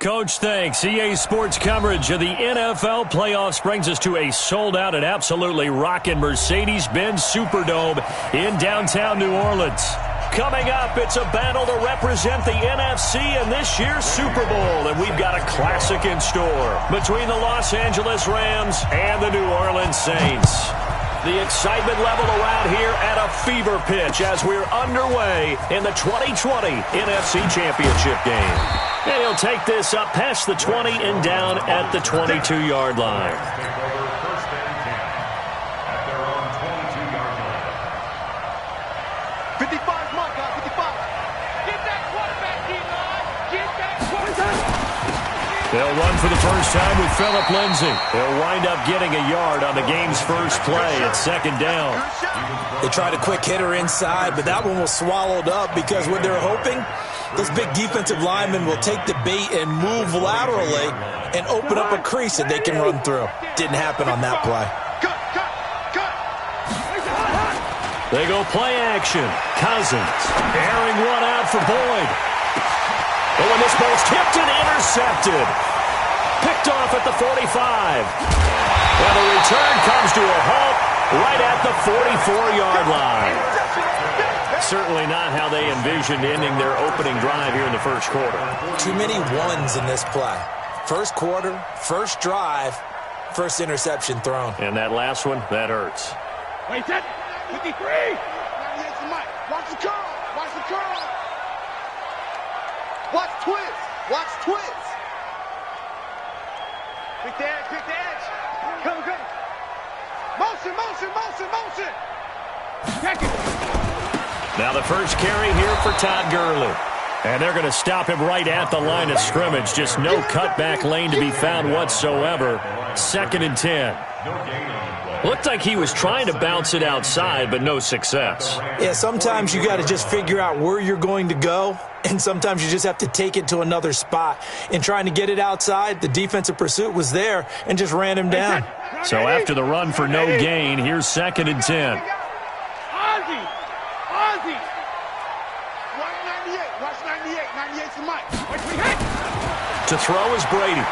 Coach, thanks. EA Sports coverage of the NFL playoffs brings us to a sold-out and absolutely rocking Mercedes-Benz Superdome in downtown New Orleans. Coming up, it's a battle to represent the NFC in this year's Super Bowl, and we've got a classic in store between the Los Angeles Rams and the New Orleans Saints. The excitement level around here at a fever pitch as we're underway in the 2020 NFC Championship game. And he'll take this up past the 20 and down at the 22-yard line. They'll run for the first time with Phillip Lindsay. They'll wind up getting a yard on the game's first play at second down. They tried a quick hitter inside, but that one was swallowed up because what they're hoping, those big defensive linemen will take the bait and move laterally and open up a crease that they can run through. Didn't happen on that play. They go play action. Cousins airing one out for Boyd. Oh, and this ball's tipped and intercepted. Picked off at the 45. Well, the return comes to a halt right at the 44-yard line. Certainly not how they envisioned ending their opening drive here in the first quarter. Too many ones in this play. First quarter, first drive, first interception thrown. And that last one, that hurts. Wait, that 53. Watch the curl. Watch the curl. Watch twist. Watch twist. Quick the edge. Quick the edge. Come. Motion. Now the first carry here for Todd Gurley. And they're going to stop him right at the line of scrimmage. Just no cutback lane to be found whatsoever. 2nd and 10. Looked like he was trying to bounce it outside, but no success. Yeah, sometimes you got to just figure out where you're going to go, and sometimes you just have to take it to another spot. In trying to get it outside, the defensive pursuit was there and just ran him down. So after the run for no gain, here's 2nd and 10. Ozzie. Watch 98. Watch 98. 98's the mic. To throw is Brady.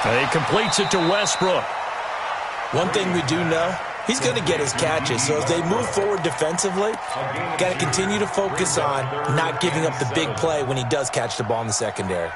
He completes it to Westbrook. One thing we do know, he's going to get his catches. So as they move forward defensively, got to continue to focus on not giving up the big play when he does catch the ball in the secondary.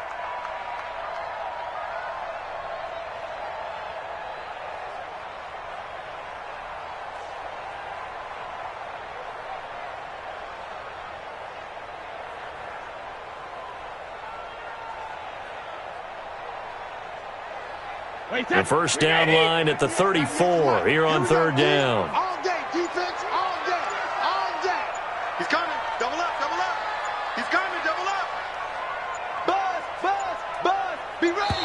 The first down line at the 34 here on 3rd down. All day, defense, all day. He's coming. Double up. He's coming, double up. Buzz. Be ready.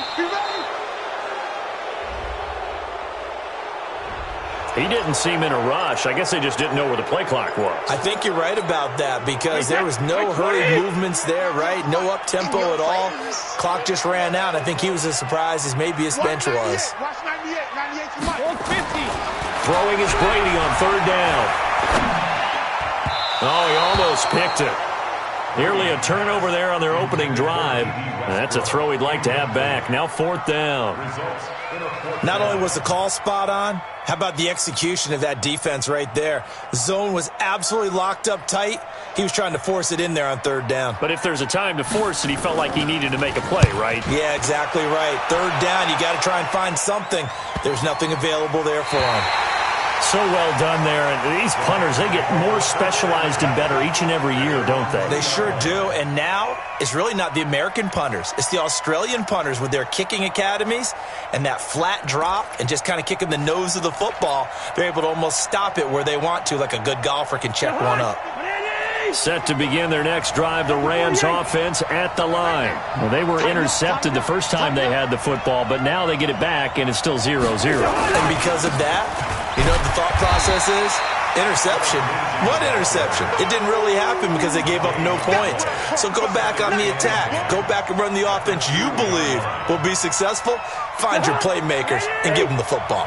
He didn't seem in a rush. I guess they just didn't know where the play clock was. I think you're right about that because there was no hurried movements there, right? No up-tempo at all. Clock just ran out. I think he was as surprised as maybe his bench was. Watch 98. 98's the mic. 50. Throwing is Brady on 3rd down. Oh, he almost picked it. Nearly a turnover there on their opening drive. And that's a throw he'd like to have back. Now 4th down. Not only was the call spot on, how about the execution of that defense right there? The zone was absolutely locked up tight. He was trying to force it in there on 3rd down. But if there's a time to force it, he felt like he needed to make a play, right? Yeah, exactly right. 3rd down, you got to try and find something. There's nothing available there for him. So well done there. And these punters, they get more specialized and better each and every year, don't they? They sure do. And now it's really not the American punters. It's the Australian punters with their kicking academies and that flat drop and just kind of kicking the nose of the football. They're able to almost stop it where they want to, like a good golfer can check one up. Set to begin their next drive, the Rams offense at the line. Well, they were intercepted the first time they had the football, but now they get it back, and it's still 0-0. And because of that, you know what the thought process is? Interception. What interception? It didn't really happen because they gave up no points. So go back on the attack. Go back and run the offense you believe will be successful. Find your playmakers and give them the football.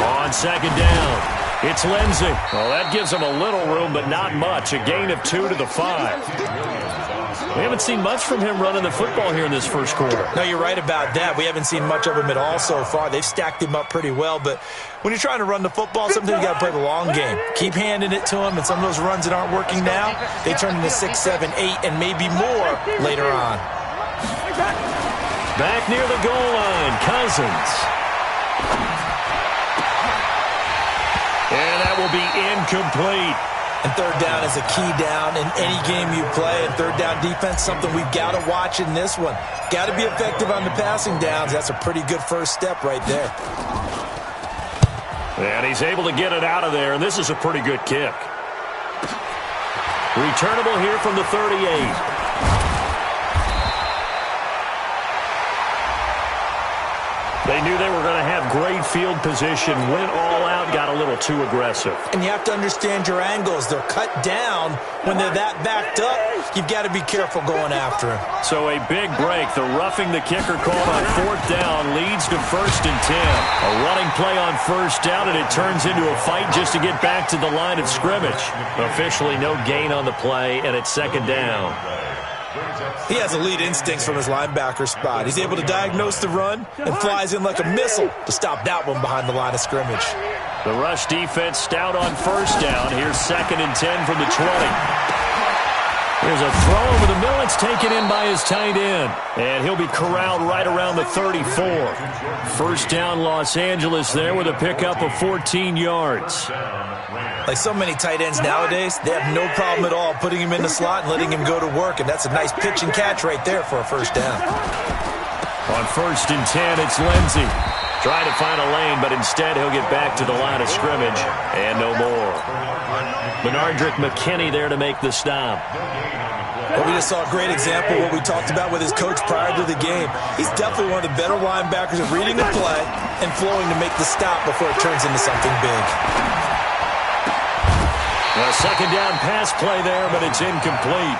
On 2nd down, It's Lindsay. Well, that gives him a little room, but not much. A gain of 2 to the 5. We haven't seen much from him running the football here in this first quarter. No, you're right about that. We haven't seen much of him at all so far. They've stacked him up pretty well, but when you're trying to run the football, sometimes you got to play the long game. Keep handing it to him, and some of those runs that aren't working now, they turn into 6, 7, 8, and maybe more later on. Back near the goal line, Cousins. And that will be incomplete. And third down is a key down in any game you play. And third down defense, something we've got to watch in this one. Got to be effective on the passing downs. That's a pretty good first step right there. And he's able to get it out of there, and this is a pretty good kick. Returnable here from the 38. They knew they were going to have great field position, went all out, got a little too aggressive. And you have to understand your angles. They're cut down. When they're that backed up, you've got to be careful going after him. So a big break. The roughing the kicker called on fourth down leads to 1st and 10. A running play on first down, and it turns into a fight just to get back to the line of scrimmage. Officially no gain on the play, and it's 2nd down. He has elite instincts from his linebacker spot. He's able to diagnose the run and flies in like a missile to stop that one behind the line of scrimmage. The rush defense stout on first down. Here's 2nd and 10 from the 20. Here's a throw over the middle. It's taken in by his tight end. And he'll be corralled right around the 34. First down, Los Angeles there with a pickup of 14 yards. Like so many tight ends nowadays, they have no problem at all putting him in the slot and letting him go to work. And that's a nice pitch and catch right there for a first down. On 1st and 10, it's Lindsay. Trying to find a lane, but instead he'll get back to the line of scrimmage. And no more. Benardrick McKinney there to make the stop. Well, we just saw a great example of what we talked about with his coach prior to the game. He's definitely one of the better linebackers at reading the play and flowing to make the stop before it turns into something big. A 2nd down pass play there, but it's incomplete.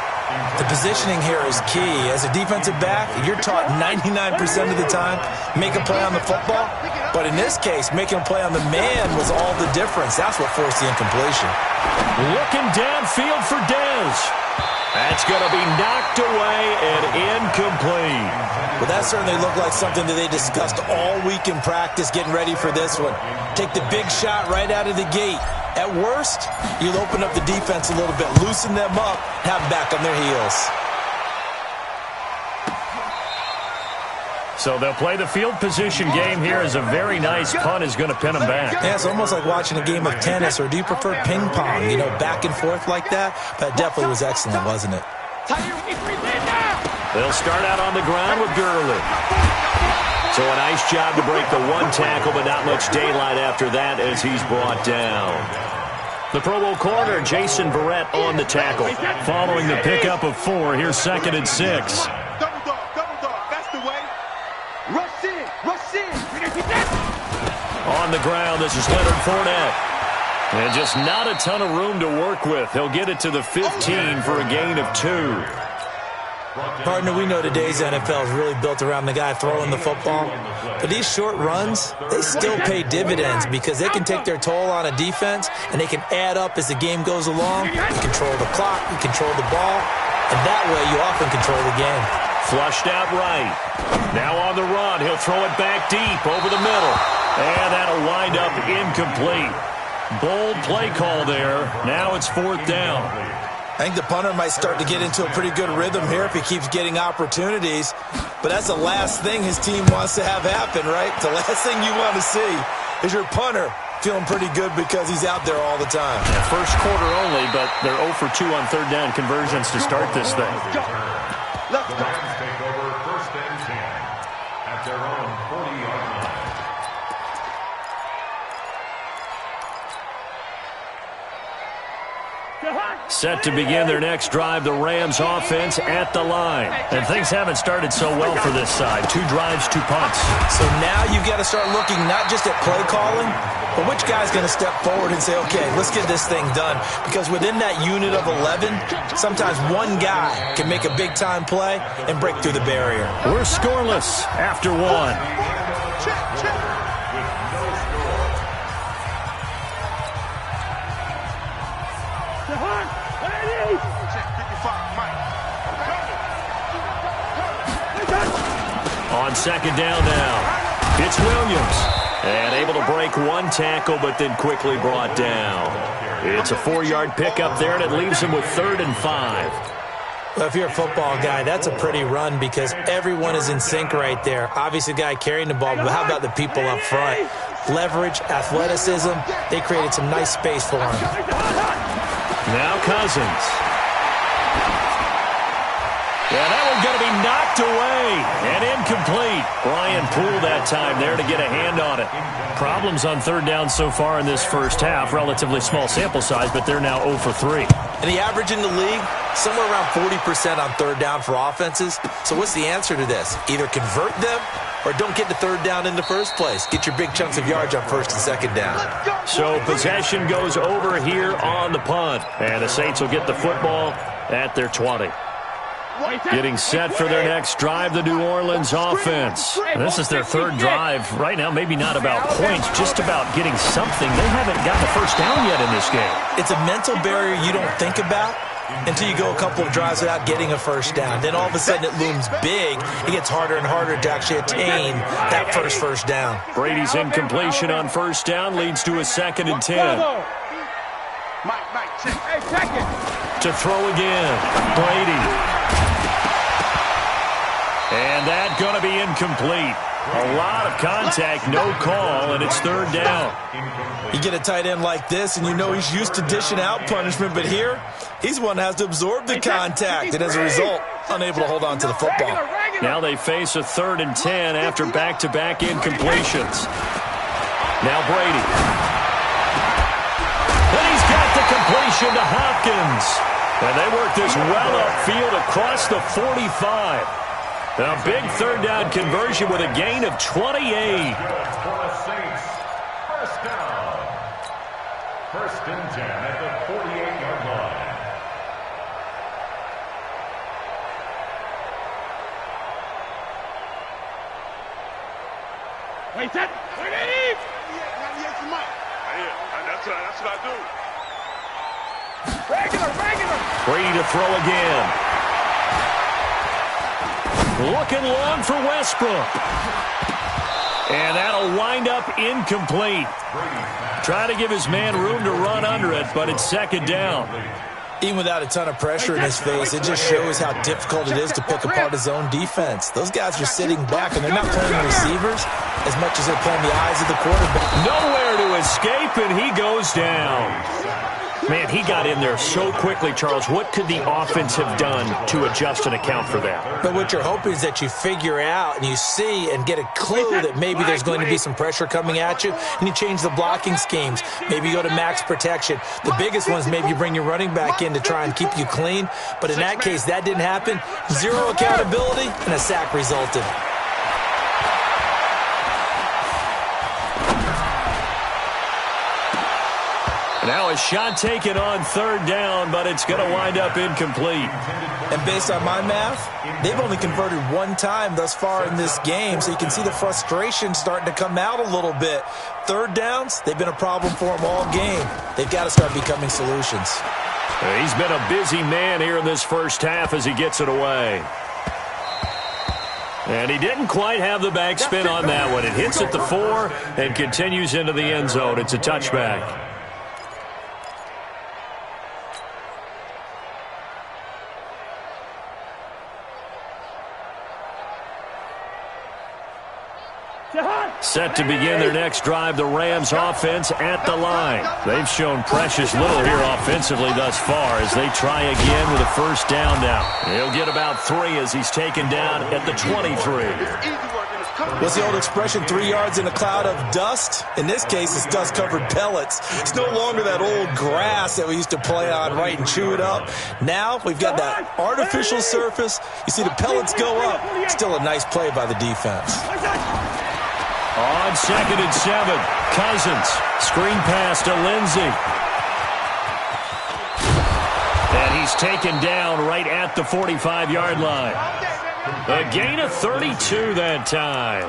The positioning here is key. As a defensive back, you're taught 99% of the time, make a play on the football. But in this case, making a play on the man was all the difference. That's what forced the incompletion. Looking downfield for Dez. That's going to be knocked away and incomplete. Well, that certainly looked like something that they discussed all week in practice getting ready for this one. Take the big shot right out of the gate. At worst, you'll open up the defense a little bit, loosen them up, have them back on their heels. So they'll play the field position game here as a very nice punt is going to pin them back. Yeah, it's almost like watching a game of tennis, or do you prefer ping pong, you know, back and forth like that? That definitely was excellent, wasn't it? They'll start out on the ground with Gurley. So a nice job to break the one tackle, but not much daylight after that as he's brought down. The Pro Bowl corner, Jason Verrett, on the tackle. Following the pickup of 4, here's 2nd and 6. Double dog, that's the way. Rush in. On the ground, this is Leonard Fournette. And just not a ton of room to work with. He'll get it to the 15 for a gain of 2. Partner, we know today's NFL is really built around the guy throwing the football. But these short runs, they still pay dividends because they can take their toll on a defense, and they can add up as the game goes along. You control the clock, you control the ball, and that way you often control the game. Flushed out right. Now on the run, he'll throw it back deep over the middle. And that'll wind up incomplete. Bold play call there. Now it's 4th down. I think the punter might start to get into a pretty good rhythm here if he keeps getting opportunities. But that's the last thing his team wants to have happen, right? The last thing you want to see is your punter feeling pretty good because he's out there all the time. Yeah, first quarter only, but they're 0 for 2 on 3rd down conversions to start this thing. Let's go. Take over 1st and 10 at their own 40-yard line. Set to begin their next drive, the Rams offense at the line. And things haven't started so well for this side. 2 drives, 2 punts. So now you've got to start looking not just at play calling, but which guy's going to step forward and say, okay, let's get this thing done. Because within that unit of 11, sometimes one guy can make a big-time play and break through the barrier. We're scoreless after 1. On second down now, it's Williams. And able to break one tackle, but then quickly brought down. It's a 4-yard pickup there, and it leaves him with 3rd and 5. Well, if you're a football guy, that's a pretty run because everyone is in sync right there. Obviously, the guy carrying the ball, but how about the people up front? Leverage, athleticism, they created some nice space for him. Now Cousins. Yeah, that one's going to be knocked away and incomplete. Brian Poole that time there to get a hand on it. Problems on 3rd down so far in this first half. Relatively small sample size, but they're now 0 for 3. And the average in the league, somewhere around 40% on 3rd down for offenses. So what's the answer to this? Either convert them or don't get the 3rd down in the first place. Get your big chunks of yards on 1st and 2nd down. So possession goes over here on the punt. And the Saints will get the football at their 20. Getting set for their next drive, the New Orleans offense. And this is their 3rd drive. Right now, maybe not about points, just about getting something. They haven't gotten a first down yet in this game. It's a mental barrier you don't think about until you go a couple of drives without getting a first down. Then all of a sudden it looms big. It gets harder and harder to actually attain that first down. Brady's incompletion on 1st down leads to a 2nd and 10. To throw again, Brady. And that's going to be incomplete. A lot of contact, no call, and it's 3rd down. You get a tight end like this, and you know he's used to dishing out punishment, but here, he's one that has to absorb the contact, and as a result, unable to hold on to the football. Now they face a 3rd and 10 after back-to-back incompletions. Now Brady. And he's got the completion to Hopkins. And they work this well upfield across the 45. A big 3rd down conversion with a gain of 28. For the Saints, 1st down. 1st and 10 at the 48-yard line. Wait, that. That's what I do. Regular. Brady to throw again. Looking long for Westbrook. And that'll wind up incomplete. Try to give his man room to run under it, but it's 2nd down. Even without a ton of pressure in his face, it just shows how difficult it is to pick apart his own defense. Those guys are sitting back, and they're not playing receivers as much as they're playing the eyes of the quarterback. Nowhere to escape, and he goes down. Man, he got in there so quickly, Charles. What could the offense have done to adjust and account for that? But what you're hoping is that you figure out and you see and get a clue that maybe there's going to be some pressure coming at you, and you change the blocking schemes. Maybe you go to max protection. The biggest one is maybe you bring your running back in to try and keep you clean. But in that case, that didn't happen. 0 accountability, and a sack resulted. Now a shot taken on 3rd down, but it's going to wind up incomplete. And based on my math, they've only converted 1 time thus far in this game, so you can see the frustration starting to come out a little bit. 3rd downs, they've been a problem for them all game. They've got to start becoming solutions. He's been a busy man here in this first half as he gets it away. And he didn't quite have the backspin on that one. It hits at the 4 and continues into the end zone. It's a touchback. Set to begin their next drive, the Rams offense at the line. They've shown precious little here offensively thus far as they try again with a 1st down now. He'll get about 3 as he's taken down at the 23. What's the old expression, 3 yards in a cloud of dust? In this case, it's dust-covered pellets. It's no longer that old grass that we used to play on, right, and chew it up. Now we've got that artificial surface. You see the pellets go up. Still a nice play by the defense. On 2nd and 7, Cousins. Screen pass to Lindsey. And he's taken down right at the 45-yard line. A gain of 32 that time.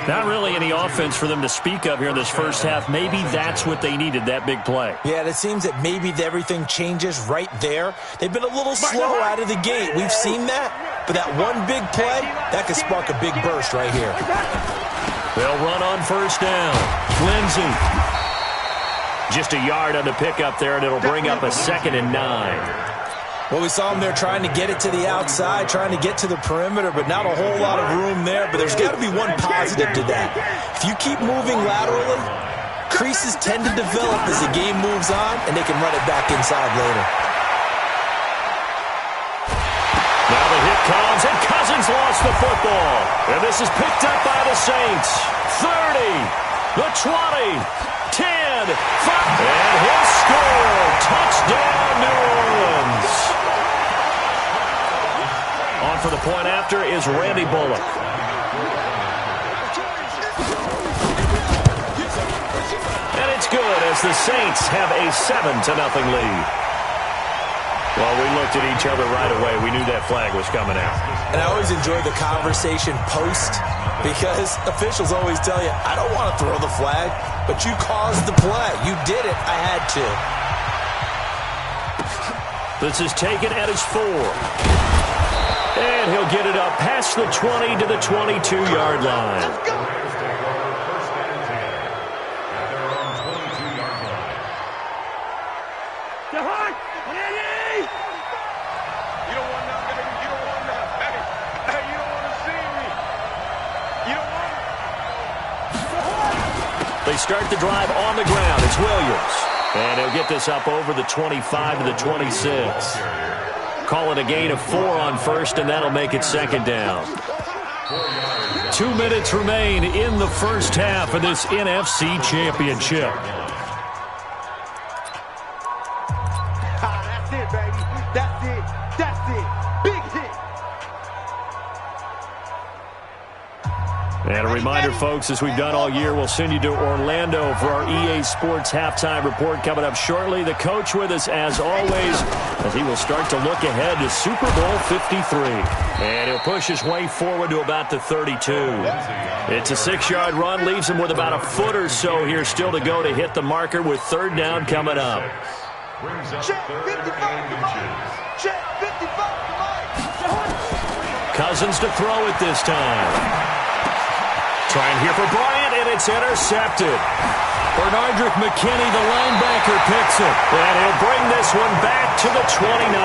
Not really any offense for them to speak of here in this first half. Maybe that's what they needed, that big play. Yeah, it seems that maybe everything changes right there. They've been a little slow out of the gate. We've seen that. but that one big play, that could spark a big burst right here. They'll run on first down. Lindsey. Just a yard on the pickup there, and it'll bring up a 2nd and 9. Well, we saw him there trying to get it to the outside, trying to get to the perimeter, but not a whole lot of room there. But there's got to be one positive to that. If you keep moving laterally, creases tend to develop as the game moves on, and they can run it back inside later. Now the hit comes, and Cousins lost the football. And this is picked up by the Saints. 30, the 20, 10, 5, and he'll score. Touchdown, New Orleans. On for the point after is Randy Bullock. And it's good as the Saints have a 7-0 lead. Well, we looked at each other right away. We knew that flag was coming out. And I always enjoy the conversation post because officials always tell you, I don't want to throw the flag, but you caused the play. You did it. I had to. This is taken at his 4. And he'll get it up past the 20 to the 22-yard line. They start the drive on the ground. It's Williams. And he'll get this up over the 25 to the 26. Call it a gain of 4 on first, and that'll make it 2nd down. 2 minutes remain in the first half of this NFC Championship. That's it, baby. That's it. That's it. Big hit. And a reminder, folks, as we've done all year, we'll send you to Orlando for our EA Sports halftime report coming up shortly. The coach with us, as always, as he will start to look ahead to Super Bowl 53. And he'll push his way forward to about the 32. It's a 6-yard run, leaves him with about a foot or so here still to go to hit the marker with 3rd down coming up. Check 55 to Mike. Check 55 to Mike. Cousins to throw it this time. Trying here for Bryant, and it's intercepted. Bernardrick McKinney, the linebacker, picks it. And he'll bring this one back to the 29.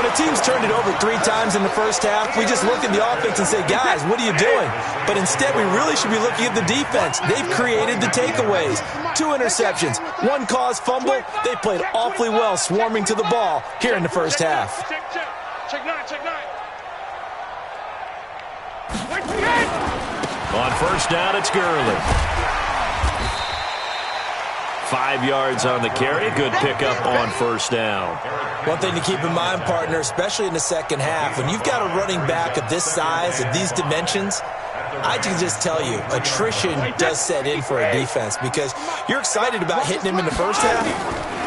When a team's turned it over 3 times in the first half, we just look at the offense and say, guys, what are you doing? But instead, we really should be looking at the defense. They've created the takeaways. 2 interceptions, 1 caused fumble. They played awfully well swarming to the ball here in the first half. Check 9, check 9. On first down, it's Gurley. 5 yards on the carry. Good pickup on first down. One thing to keep in mind, partner, especially in the second half, when you've got a running back of this size, of these dimensions, I can just tell you, attrition does set in for a defense because you're excited about hitting him in the first half.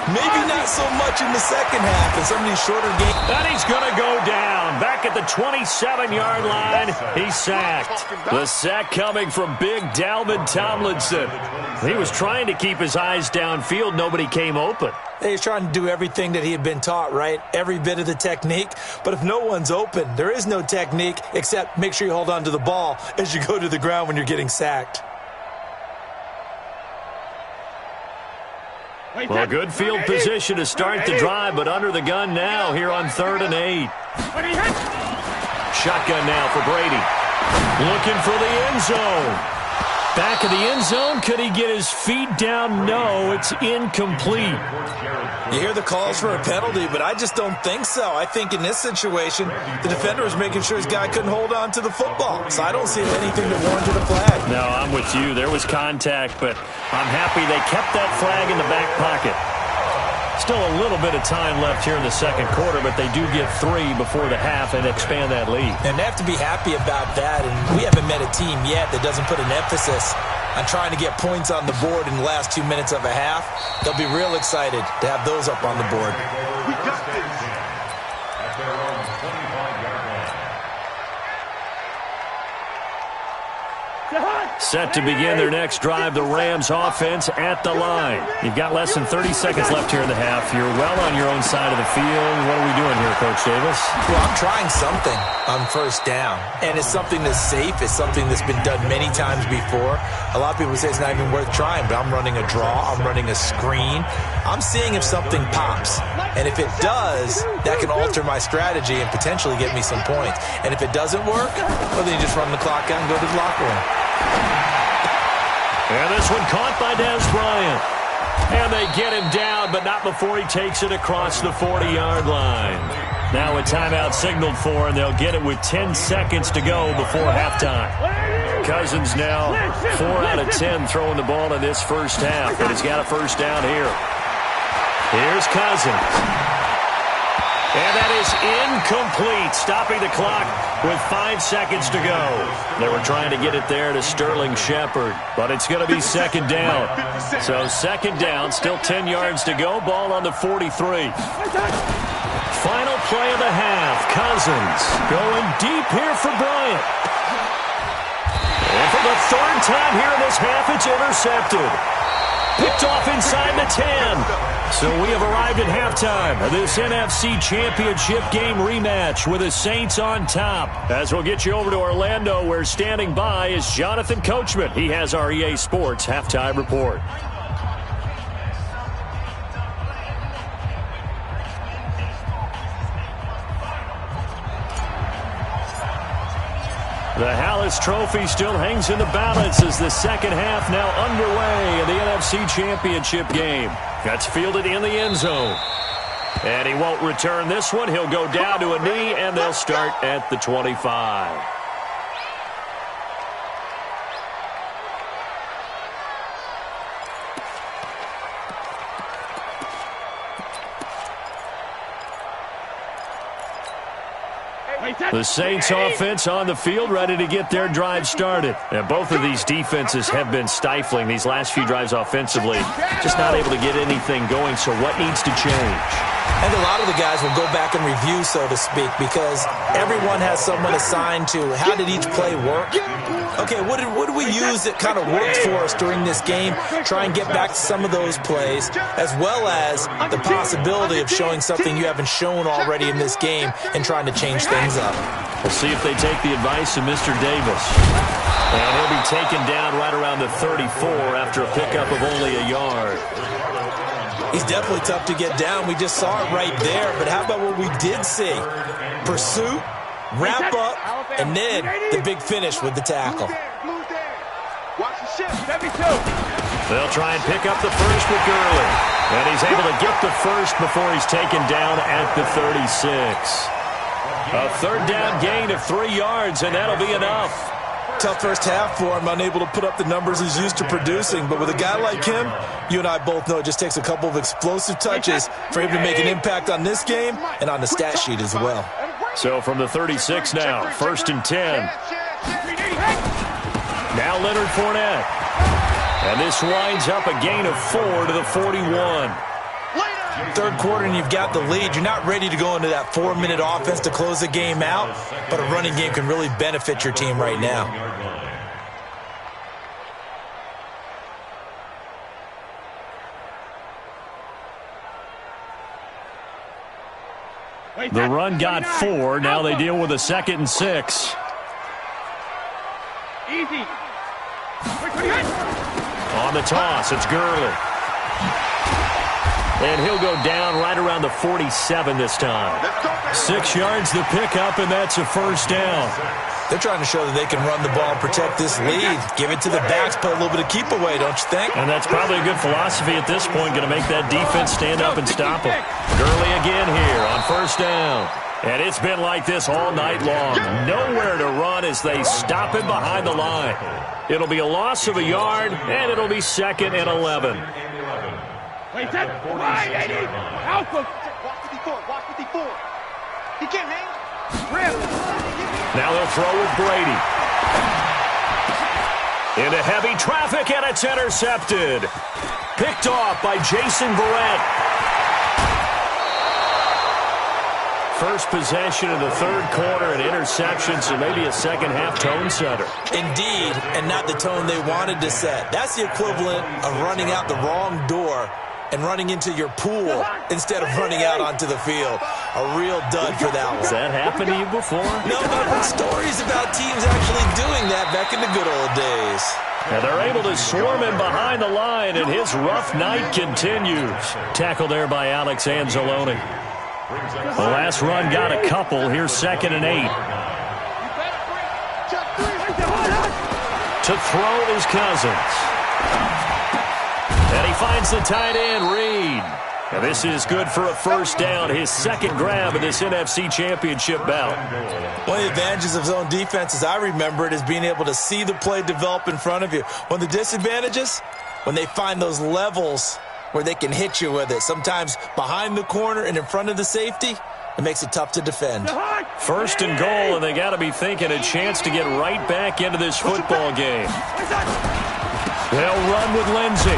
Maybe not so much in the second half in some of these shorter games. And he's going to go down. Back at the 27-yard line, he's sacked. The sack coming from big Dalvin Tomlinson. He was trying to keep his eyes downfield. Nobody came open. He's trying to do everything that he had been taught, right? Every bit of the technique. But if no one's open, there is no technique except make sure you hold on to the ball as you go to the ground when you're getting sacked. Well, good field position to start the drive, but under the gun now here on 3rd and 8. Shotgun now for Brady. Looking for the end zone. Back of the end zone. Could he get his feet down? No, it's incomplete. You hear the calls for a penalty, but I just don't think so. I think in this situation, the defender was making sure his guy couldn't hold on to the football. So I don't see anything that warranted a flag. No, I'm with you. There was contact, but I'm happy they kept that flag in the back pocket. Still a little bit of time left here in the second quarter, but they do get 3 before the half and expand that lead. And they have to be happy about that, and we haven't met a team yet that doesn't put an emphasis on trying to get points on the board in the last 2 minutes of a half. They'll be real excited to have those up on the board. We got this. At their own 25-yard line. Set to begin their next drive, the Rams offense at the line. You've got less than 30 seconds left here in the half. You're well on your own side of the field. What are we doing here, Coach Davis? Well, I'm trying something on first down, and it's something that's safe. It's something that's been done many times before. A lot of people say it's not even worth trying, but I'm running a draw. I'm running a screen. I'm seeing if something pops, and if it does, that can alter my strategy and potentially get me some points. And if it doesn't work, well, then you just run the clock out and go to the locker room. And this one caught by Dez Bryant. And they get him down, but not before he takes it across the 40-yard line. Now a timeout signaled for, and they'll get it with 10 seconds to go before halftime. Cousins now 4 out of 10 throwing the ball in this first half, but he's got a first down here. Here's Cousins. And that is incomplete, stopping the clock with 5 seconds to go. They were trying to get it there to Sterling Shepard, but it's going to be second down. So second down, still 10 yards to go, ball on the 43. Final play of the half, Cousins going deep here for Bryant. And for the third time here in this half, it's intercepted. Picked off inside the 10. So we have arrived at halftime of this NFC Championship game rematch with the Saints on top. As we'll get you over to Orlando, where standing by is Jonathan Coachman. He has our EA Sports halftime report. The Hallis Trophy still hangs in the balance as the second half now underway in the NFC Championship game. That's fielded in the end zone. And he won't return this one. He'll go down to a knee, and they'll start at the 25. The Saints offense on the field, ready to get their drive started. And both of these defenses have been stifling these last few drives offensively. Just not able to get anything going, so what needs to change? And a lot of the guys will go back and review, so to speak, because everyone has someone assigned to how did each play work. Okay, what did we use that kind of worked for us during this game? Try and get back to some of those plays, as well as the possibility of showing something you haven't shown already in this game and trying to change things up. We'll see if they take the advice of Mr. Davis. And he'll be taken down right around the 34 after a pickup of only a yard. He's definitely tough to get down. We just saw it right there. But how about what we did see? Pursuit, wrap up, and then the big finish with the tackle. They'll try and pick up the first with Gurley. And he's able to get the first before he's taken down at the 36. A third down gain of 3 yards, and that'll be enough. Tough first half for him, unable to put up the numbers he's used to producing. But with a guy like him, you and I both know it just takes a couple of explosive touches for him to make an impact on this game and on the stat sheet as well. So from the 36 now, 1st and 10. Now Leonard Fournette. And this winds up a gain of 4 to the 41. Third quarter and you've got the lead. You're not ready to go into that 4-minute offense to close the game out, but a running game can really benefit your team right now. The run got 4. Now they deal with a 2nd and 6. Easy. On the toss, it's Gurley. And he'll go down right around the 47 this time. 6 yards the pickup, and that's a first down. They're trying to show that they can run the ball and protect this lead. Give it to the backs, play a little bit of keep away, don't you think? And that's probably a good philosophy at this point, going to make that defense stand up and stop them. Gurley again here on first down. And it's been like this all night long. Nowhere to run as they stop him behind the line. It'll be a loss of a yard, and it'll be 2nd and 11. Wait, that wide, Eddie. Alpha. Watch 54. He can't hang. Now they'll throw with Brady. Into heavy traffic, and it's intercepted. Picked off by Jason Verrett. First possession of the third quarter, an interception, so maybe a second-half tone setter. Indeed, and not the tone they wanted to set. That's the equivalent of running out the wrong door and running into your pool instead of running out onto the field. A real dud for that one. Has that happened to you before? No, but I've heard stories about teams actually doing that back in the good old days. And they're able to swarm him behind the line, and his rough night continues. Tackle there by Alex Anzalone. The last run got a couple. Here's 2nd and 8. To throw is Cousins. And he finds the tight end, Reed. And this is good for a first down, his second grab of this NFC Championship bout. One of the advantages of zone defense, as I remember it, is being able to see the play develop in front of you. One of the disadvantages, when they find those levels where they can hit you with it, sometimes behind the corner and in front of the safety, it makes it tough to defend. First and goal, and they got to be thinking a chance to get right back into this football game. They'll run with Lindsey.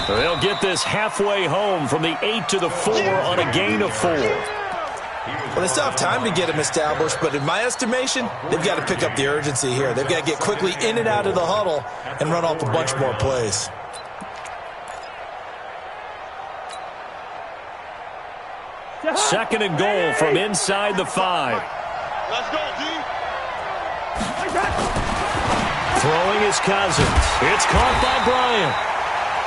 They'll get this halfway home from the 8 to the 4 on a gain of 4. Well, they still have time to get him established, but in my estimation, they've got to pick up the urgency here. They've got to get quickly in and out of the huddle and run off a bunch more plays. Second and goal from inside the 5. Let's go, D. Throwing is Cousins. It's caught by Bryant.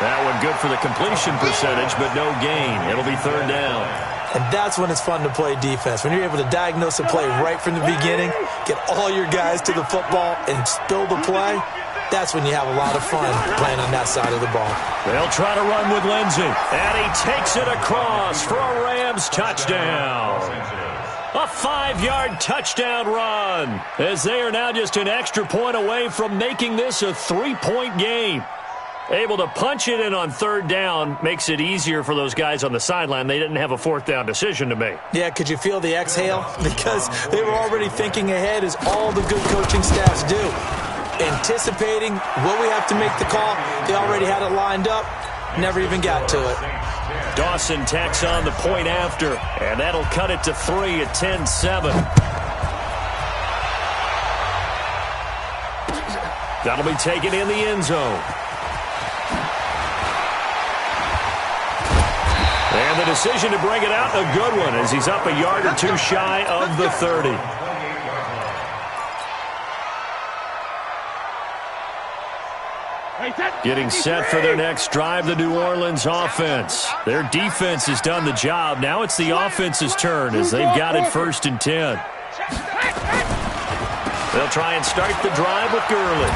That one good for the completion percentage, but no gain. It'll be third down. And that's when it's fun to play defense. When you're able to diagnose a play right from the beginning, get all your guys to the football, and spill the play, that's when you have a lot of fun playing on that side of the ball. They'll try to run with Lindsey. And he takes it across for a Rams touchdown. A 5-yard touchdown run, as they are now just an extra point away from making this a 3-point game. Able to punch it in on third down makes it easier for those guys on the sideline. They didn't have a fourth down decision to make. Yeah, could you feel the exhale? Because they were already thinking ahead, as all the good coaching staffs do. Anticipating, will we have to make the call? They already had it lined up. Never even got to it. Dawson tacks on the point after, and that'll cut it to 3 at 10-7. That'll be taken in the end zone. And the decision to bring it out, a good one, as he's up a yard or two shy of the 30. Getting set for their next drive, the New Orleans offense. Their defense has done the job. Now it's the offense's turn as they've got it 1st and 10. They'll try and start the drive with Gurley.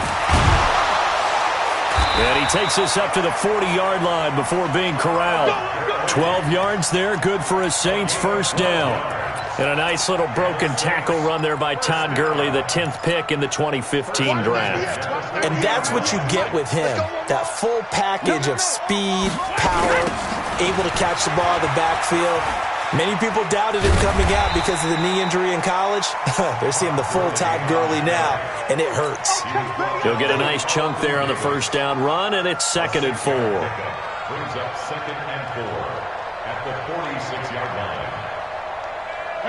And he takes us up to the 40-yard line before being corralled. 12 yards there, good for a Saints first down. And a nice little broken tackle run there by Todd Gurley, the 10th pick in the 2015 draft. And that's what you get with him, that full package of speed, power, able to catch the ball in the backfield. Many people doubted him coming out because of the knee injury in college. They're seeing the full Todd Gurley now, and it hurts. He'll get a nice chunk there on the first down run, and it's 2nd and 4. Brings up 2nd and 4 at the 46-yard line.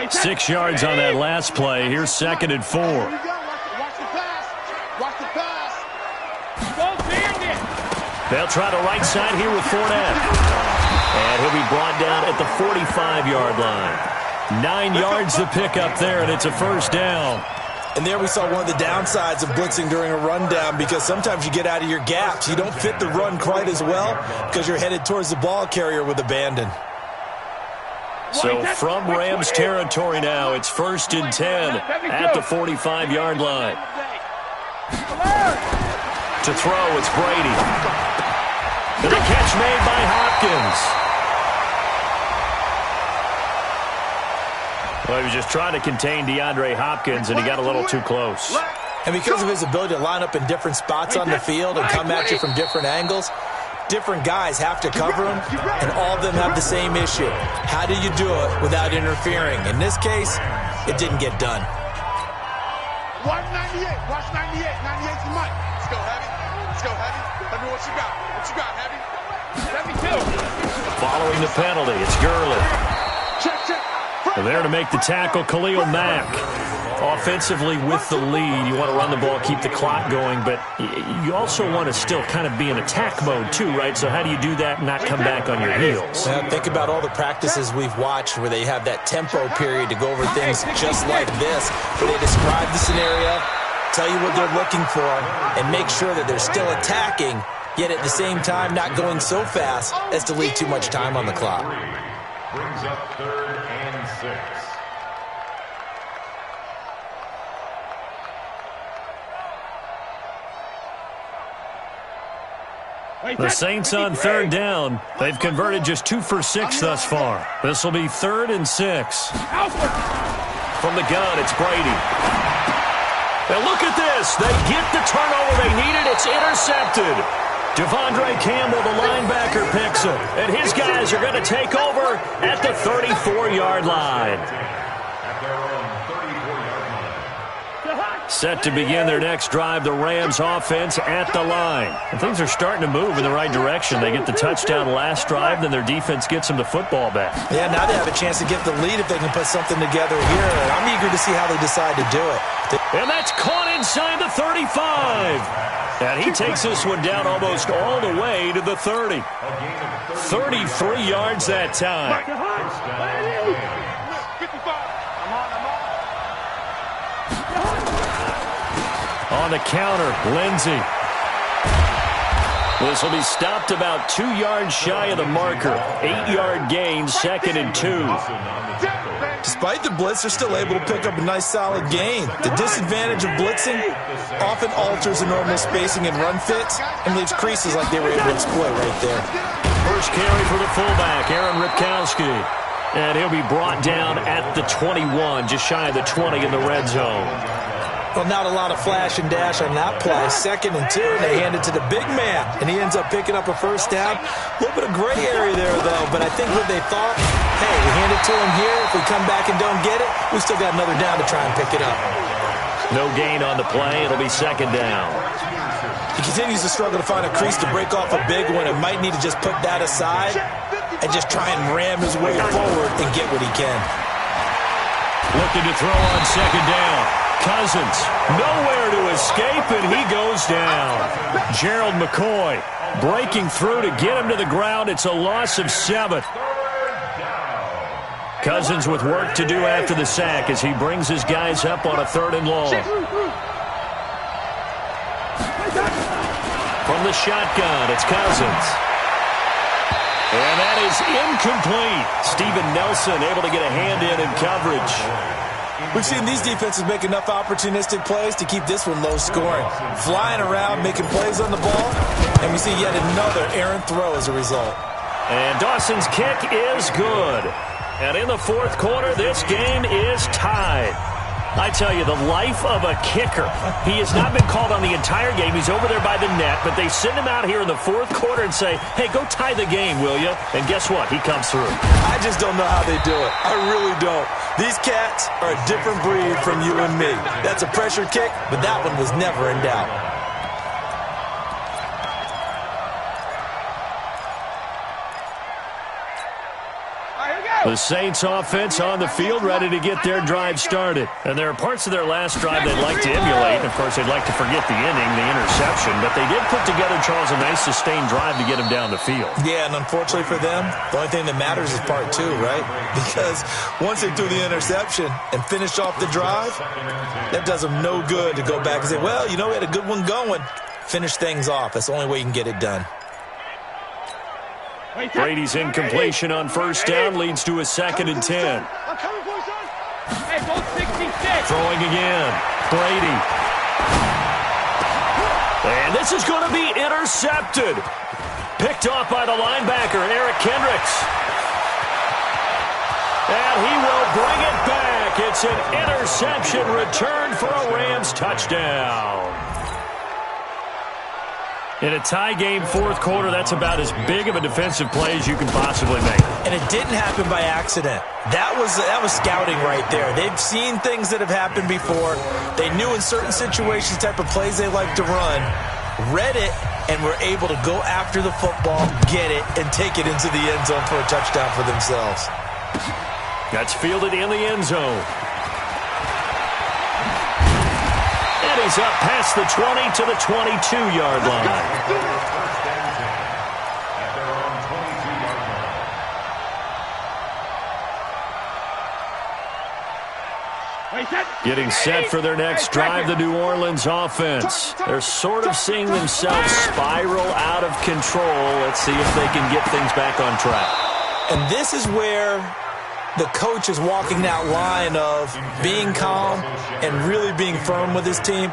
6 yards on that last play. Here's 2nd and 4. Watch the pass. Watch the pass. They'll try the right side here with Fournette. And he'll be brought down at the 45-yard line. 9 yards to pick up there, and it's a first down. And there we saw one of the downsides of blitzing during a rundown, because sometimes you get out of your gaps. You don't fit the run quite as well because you're headed towards the ball carrier with abandon. So from Rams territory now, it's 1st and 10 at the 45-yard line. To throw, it's Brady. And the catch made by Hopkins. Well, he was just trying to contain DeAndre Hopkins, and he got a little too close. And because of his ability to line up in different spots on the field and come at you from different angles, different guys have to cover him, and all of them have the same issue. How do you do it without interfering? In this case, it didn't get done. Watch 98. Watch 98. 98's the mic. Let's go, Heavy. Let's go, Heavy. Let me know what you got. What you got, Heavy? 72. Following the penalty, it's Gurley. Check, check. There to make the tackle, Khalil Mack. Offensively with the lead, you want to run the ball, keep the clock going, but you also want to still kind of be in attack mode too, right? So how do you do that and not come back on your heels? Think about all the practices we've watched where they have that tempo period to go over things just like this, where they describe the scenario, tell you what they're looking for, and make sure that they're still attacking, yet at the same time not going so fast as to leave too much time on the clock. Brings up 3rd and 6. The Saints on 3rd down. They've converted just 2 for 6 thus far. This will be 3rd and 6. From the gun, it's Brady. And look at this. They get the turnover they needed. It's intercepted. Devondre Campbell, the linebacker, picks it. And his guys are going to take over at the 34-yard line. Set to begin their next drive, the Rams offense at the line. And things are starting to move in the right direction. They get the touchdown last drive, then their defense gets them the football back. Yeah, now they have a chance to get the lead if they can put something together here. And I'm eager to see how they decide to do it. And that's caught inside the 35. And he takes this one down almost all the way to the 30. 33 yards that time. On the counter, Lindsey. This will be stopped about 2 yards shy of the marker. 8-yard gain, 2nd and 2. Despite the blitz, they're still able to pick up a nice solid gain. The disadvantage of blitzing often alters the normal spacing and run fits and leaves creases like they were able to exploit right there. First carry for the fullback, Aaron Ripkowski. And he'll be brought down at the 21, just shy of the 20 in the red zone. Well, not a lot of flash and dash on that play. 2nd and 2, and they hand it to the big man, and he ends up picking up a first down. A little bit of gray area there, though, but I think what they thought, hey, we hand it to him here. If we come back and don't get it, we still got another down to try and pick it up. No gain on the play. It'll be 2nd down. He continues to struggle to find a crease to break off a big one and might need to just put that aside and just try and ram his way forward and get what he can. Looking to throw on 2nd down. Cousins, nowhere to escape, and he goes down. Gerald McCoy breaking through to get him to the ground. It's a loss of 7. Cousins with work to do after the sack as he brings his guys up on a 3rd and long. From the shotgun, it's Cousins. And that is incomplete. Steven Nelson able to get a hand in coverage. We've seen these defenses make enough opportunistic plays to keep this one low scoring. Flying around, making plays on the ball, and we see yet another errant throw as a result. And Dawson's kick is good. And in the 4th quarter, this game is tied. I tell you, the life of a kicker. He has not been called on the entire game. He's over there by the net, but they send him out here in the 4th quarter and say, hey, go tie the game, will you? And guess what? He comes through. I just don't know how they do it. I really don't. These cats are a different breed from you and me. That's a pressure kick, but that one was never in doubt. The Saints offense on the field ready to get their drive started. And there are parts of their last drive they'd like to emulate. Of course, they'd like to forget the inning, the interception. But they did put together, Charles, a nice sustained drive to get him down the field. Yeah, and unfortunately for them, the only thing that matters is part 2, right? Because once they threw the interception and finished off the drive, that does them no good to go back and say, well, you know, we had a good one going. Finish things off. That's the only way you can get it done. Brady's incompletion on 1st down leads to a 2nd and 10. Throwing again. Brady. And this is going to be intercepted. Picked off by the linebacker, Eric Kendricks. And he will bring it back. It's an interception return for a Rams touchdown. In a tie game, 4th quarter, that's about as big of a defensive play as you can possibly make. And it didn't happen by accident. That was scouting right there. They've seen things that have happened before. They knew in certain situations the type of plays they like to run, read it, and were able to go after the football, get it, and take it into the end zone for a touchdown for themselves. That's fielded in the end zone. And he's up past the 20 to the 22-yard line. Getting set for their next drive, the New Orleans offense. They're sort of seeing themselves spiral out of control. Let's see if they can get things back on track. And this is where the coach is walking that line of being calm and really being firm with his team.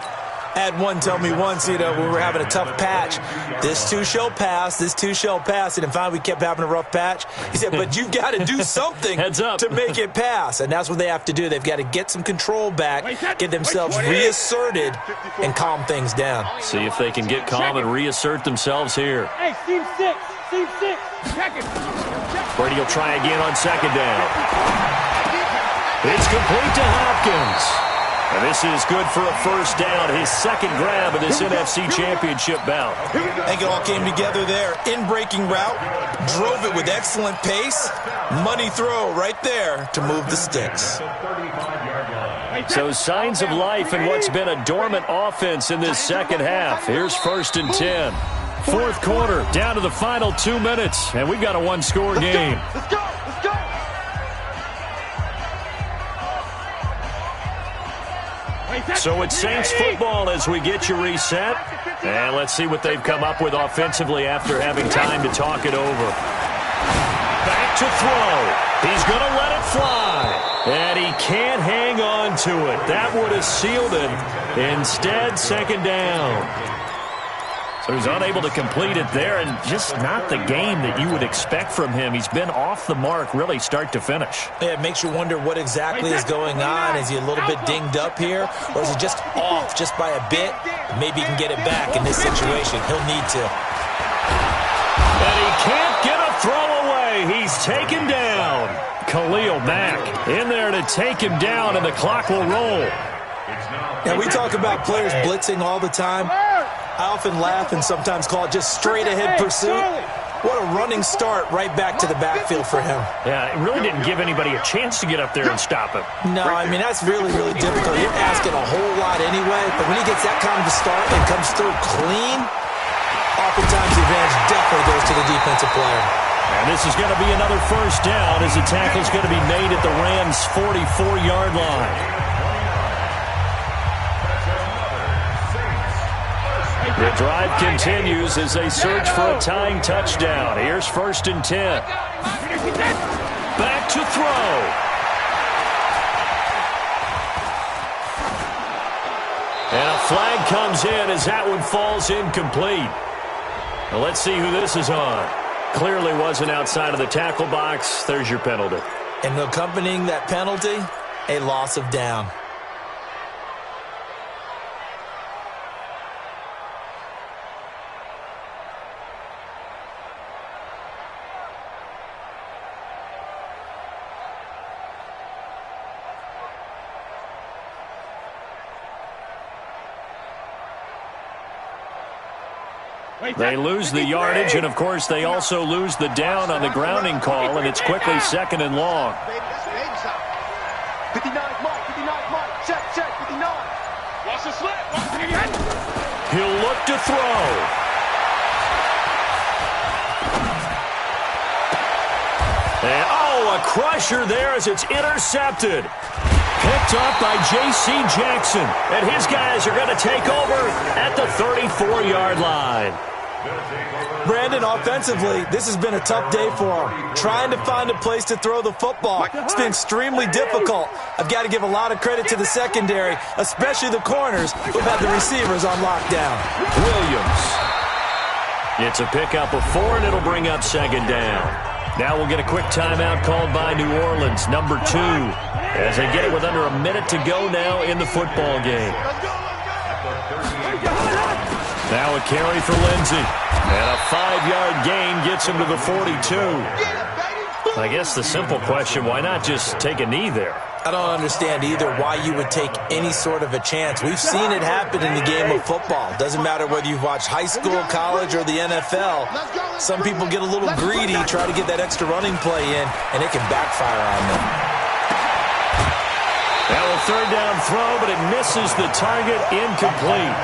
I had one tell me once, when we were having a tough patch, this too shall pass, this too shall pass. And finally we kept having a rough patch. He said, but you've got to do something to make it pass. And that's what they have to do. They've got to get some control back, get themselves reasserted, and calm things down. See if they can get calm and reassert themselves here. Hey, team 6. Check it. Brady will try again on second down. It's complete to Hopkins. And this is good for a first down, his second grab of this NFC Championship bout. I think it all came together there. In-breaking route, drove it with excellent pace. Money throw right there to move the sticks. So signs of life in what's been a dormant offense in this second half. Here's 1st and 10. Fourth quarter, down to the final 2 minutes, and we've got a one-score game. Let's go. So it's Saints football as we get you reset. And let's see what they've come up with offensively after having time to talk it over. Back to throw. He's going to let it fly. And he can't hang on to it. That would have sealed him. Instead, second down. So he's unable to complete it there, and just not the game that you would expect from him. He's been off the mark really start to finish. Yeah, it makes you wonder what exactly is going on. Is he a little bit dinged up here, or is he just off just by a bit? Maybe he can get it back in this situation. He'll need to. And he can't get a throw away. He's taken down. Khalil Mack in there to take him down, and the clock will roll. Now, we talk about players blitzing all the time. I often laugh and sometimes call it just straight-ahead pursuit. What a running start right back to the backfield for him. Yeah, it really didn't give anybody a chance to get up there and stop him. No, I mean, that's really, really difficult. You're asking a whole lot anyway, but when he gets that kind of a start and comes through clean, oftentimes the advantage definitely goes to the defensive player. And this is going to be another first down as the tackle is going to be made at the Rams' 44-yard line. The drive continues as they search for a tying touchdown. Here's 1st and 10. Back to throw. And a flag comes in as that one falls incomplete. Now let's see who this is on. Clearly wasn't outside of the tackle box. There's your penalty. And accompanying that penalty, a loss of down. They lose the yardage, and, of course, they also lose the down on the grounding call, and it's quickly 2nd and long. 59, Mike, check, 59. Watch the slip. He'll look to throw. And, a crusher there as it's intercepted. Picked up by J.C. Jackson, and his guys are going to take over at the 34-yard line. Brandon, offensively, this has been a tough day for him. Trying to find a place to throw the football. It's been extremely difficult. I've got to give a lot of credit to the secondary, especially the corners who've had the receivers on lockdown. Williams. It's a pickup of 4, and it'll bring up 2nd down. Now we'll get a quick timeout called by New Orleans, number 2, as they get it with under a minute to go now in the football game. Now a carry for Lindsey. And a 5-yard gain gets him to the 42. I guess the simple question, why not just take a knee there? I don't understand either why you would take any sort of a chance. We've seen it happen in the game of football. Doesn't matter whether you've watched high school, college, or the NFL. Some people get a little greedy, try to get that extra running play in, and it can backfire on them. third down throw, but it misses the target, incomplete.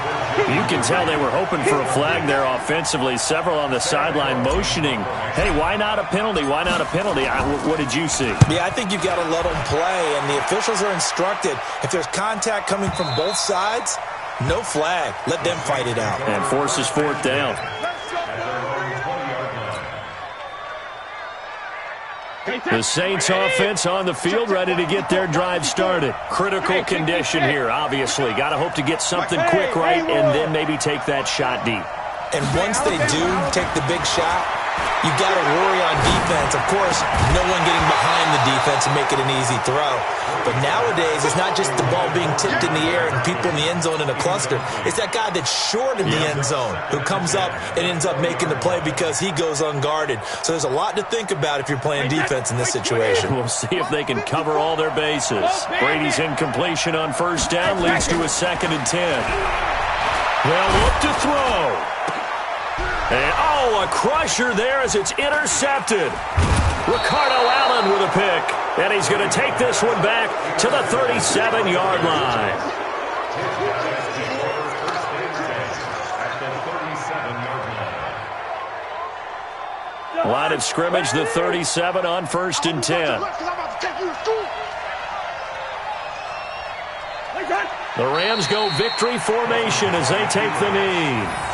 You can tell they were hoping for a flag there offensively. Several on the sideline motioning, hey, why not a penalty? Why not a penalty? What did you see? Yeah, I think you've got to let them play, and the officials are instructed, if there's contact coming from both sides, no flag. Let them fight it out. And forces fourth down. The Saints offense on the field, ready to get their drive started. Critical condition here, obviously. Got to hope to get something quick right and then maybe take that shot deep. And once they do take the big shot, you've got to worry on defense. Of course, no one getting behind the defense and make it an easy throw. But nowadays, it's not just the ball being tipped in the air and people in the end zone in a cluster. It's that guy that's short in the end zone who comes up and ends up making the play because he goes unguarded. So there's a lot to think about if you're playing defense in this situation. We'll see if they can cover all their bases. Brady's incompletion on first down leads to a 2nd and 10. They'll look to throw. And, a crusher there as it's intercepted. Ricardo Allen with a pick. And he's going to take this one back to the 37-yard line. Line of scrimmage, the 37 on 1st and 10. The Rams go victory formation as they take the knee.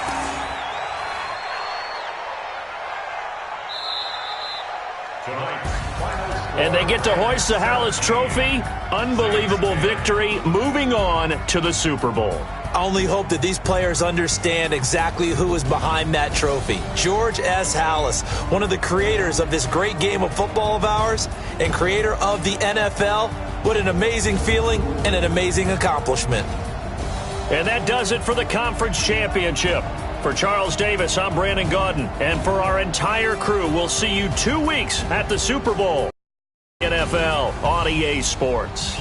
And they get to hoist the Hallis Trophy. Unbelievable victory, moving on to the Super Bowl. I only hope that these players understand exactly who is behind that trophy. George S. Hallis, one of the creators of this great game of football of ours and creator of the NFL. What an amazing feeling and an amazing accomplishment. And that does it for the conference championship. For Charles Davis, I'm Brandon Gaudin. And for our entire crew, we'll see you 2 weeks at the Super Bowl. NFL on EA Sports.